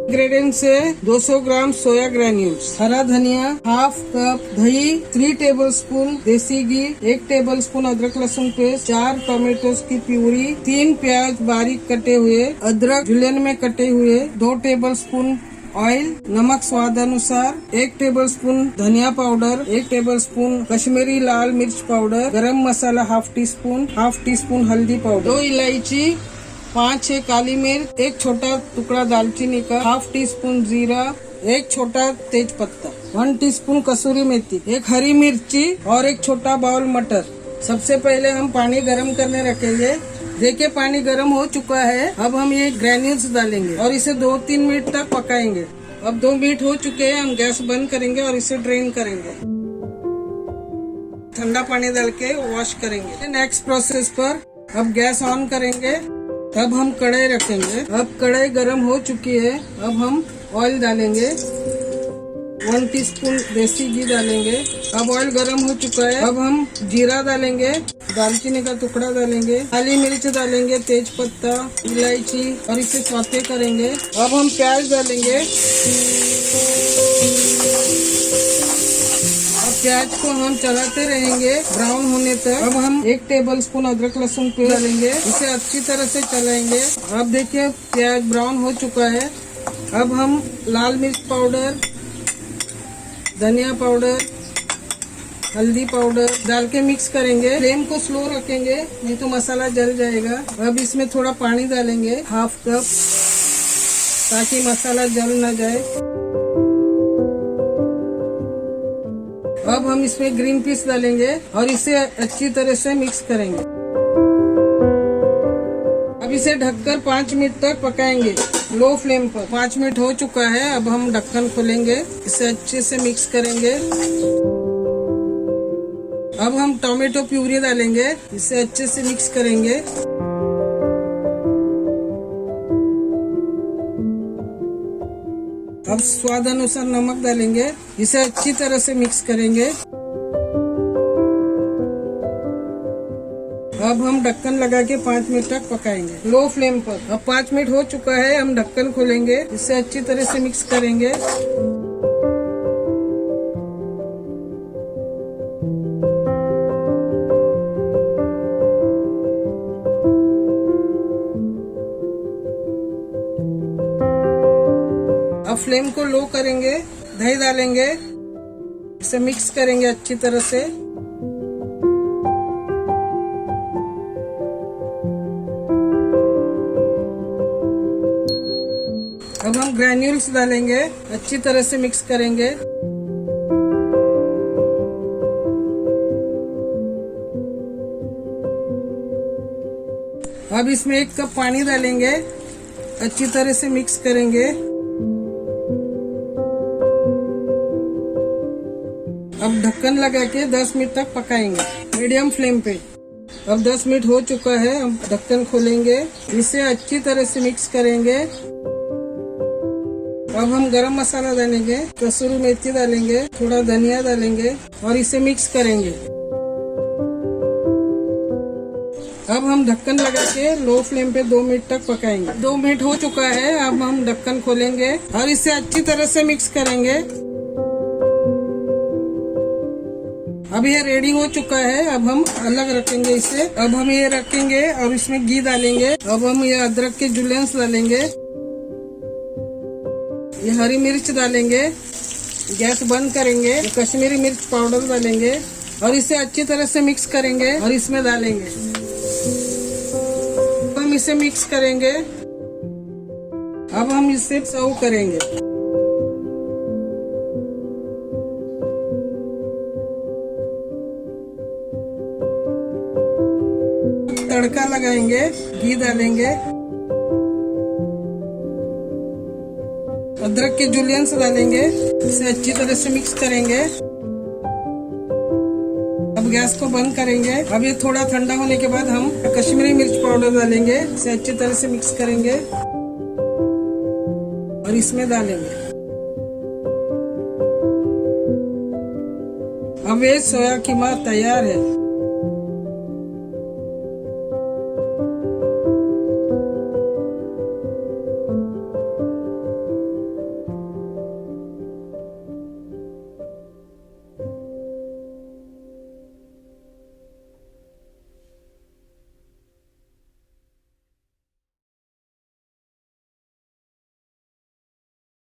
Ingredients से 200 ग्राम soya granules, हरा धनिया हाफ कप, दही 3 टेबलस्पून, देसी घी 1 टेबलस्पून, अदरक लहसुन पेस्ट 4 टोमेटोज की प्यूरी, 3 प्याज बारीक कटे हुए, अदरक जुलियन में कटे हुए, 2 टेबलस्पून ऑयल, नमक स्वाद अनुसार, 1 टेबलस्पून धनिया पाउडर, 1 टेबलस्पून कश्मीरी लाल मिर्च पाउडर, गरम मसाला हाफ टी स्पून हल्दी पाउडर, 2 इलायची, 5-6 काली मिर्च, 1 छोटा टुकड़ा दालचीनी का, हाफ टी स्पून जीरा, 1 छोटा तेज पत्ता, 1 टीस्पून कसूरी मेथी, 1 हरी मिर्ची और 1 छोटा बाउल मटर। सबसे पहले हम पानी गरम करने रखेंगे। देखिए पानी गर्म हो चुका है। अब हम ये ग्रेन्यूल्स डालेंगे और इसे 2-3 मिनट तक पकाएंगे। अब 2 मिनट हो चुके हैं, हम गैस बंद करेंगे और इसे ड्रेन करेंगे। ठंडा पानी डाल के वॉश करेंगे। नेक्स्ट प्रोसेस पर अब गैस ऑन करेंगे। अब हम कढ़ाई रखेंगे। अब कढ़ाई गर्म हो चुकी है। अब हम ऑयल डालेंगे, 1 टीस्पून देसी घी डालेंगे। अब ऑयल गर्म हो चुका है। अब हम जीरा डालेंगे, दालचीनी का टुकड़ा डालेंगे, काली मिर्च डालेंगे, तेज पत्ता, इलायची और इसे सौते करेंगे। अब हम प्याज डालेंगे। अब प्याज को हम चलाते रहेंगे ब्राउन होने तक। अब हम 1 टेबलस्पून अदरक लहसुन पेस्ट डालेंगे, इसे अच्छी तरह से चलाएंगे। अब देखिए प्याज ब्राउन हो चुका है। अब हम लाल मिर्च पाउडर, धनिया पाउडर, हल्दी पाउडर डाल के मिक्स करेंगे। फ्लेम को स्लो रखेंगे, नहीं तो मसाला जल जाएगा। अब इसमें थोड़ा पानी डालेंगे, हाफ कप, ताकि मसाला जल न जाए। अब हम इसमें ग्रीन पीस डालेंगे और इसे अच्छी तरह से मिक्स करेंगे। अब इसे ढककर 5 मिनट तक पकाएंगे लो फ्लेम पर। 5 मिनट हो चुका है। अब हम ढक्कन खोलेंगे, इसे अच्छे से मिक्स करेंगे। अब हम टोमेटो प्यूरी डालेंगे, इसे अच्छे से मिक्स करेंगे। अब स्वाद अनुसार नमक डालेंगे, इसे अच्छी तरह से मिक्स करेंगे। अब हम ढक्कन लगा के 5 मिनट तक पकाएंगे लो फ्लेम पर। अब 5 मिनट हो चुका है, हम ढक्कन खोलेंगे, इसे अच्छी तरह से मिक्स करेंगे। अब फ्लेम को लो करेंगे, दही डालेंगे, इसे मिक्स करेंगे अच्छी तरह से। अब हम ग्रेन्यूल्स डालेंगे, अच्छी तरह से मिक्स करेंगे। अब इसमें 1 कप पानी डालेंगे, अच्छी तरह से मिक्स करेंगे। अब ढक्कन लगा के 10 मिनट तक पकाएंगे मीडियम फ्लेम पे। अब 10 मिनट हो चुका है, हम ढक्कन खोलेंगे, इसे अच्छी तरह से मिक्स करेंगे। अब हम गरम मसाला डालेंगे, कसूरी मेथी डालेंगे, थोड़ा धनिया डालेंगे और इसे मिक्स करेंगे। अब हम ढक्कन लगा के लो फ्लेम पे 2 मिनट तक पकाएंगे। 2 मिनट हो चुका है, अब हम ढक्कन खोलेंगे और इसे अच्छी तरह से मिक्स करेंगे। अब ये रेडी हो चुका है। अब हम अलग रखेंगे इसे। अब हम ये रखेंगे और इसमें घी डालेंगे। अब हम ये अदरक के जुलियंस डालेंगे, ये हरी मिर्च डालेंगे, गैस बंद करेंगे, ये कश्मीरी मिर्च पाउडर डालेंगे और इसे अच्छी तरह से मिक्स करेंगे और इसमें डालेंगे। हम इसे मिक्स करेंगे। अब हम इसे सर्व करेंगे। तड़का लगाएंगे, घी डालेंगे, अदरक के जुलियंस डालेंगे, इसे अच्छी तरह से मिक्स करेंगे। अब गैस को बंद करेंगे। अब ये थोड़ा ठंडा होने के बाद हम कश्मीरी मिर्च पाउडर डालेंगे, इसे अच्छी तरह से मिक्स करेंगे और इसमें डालेंगे। अब ये सोया कीमा तैयार है।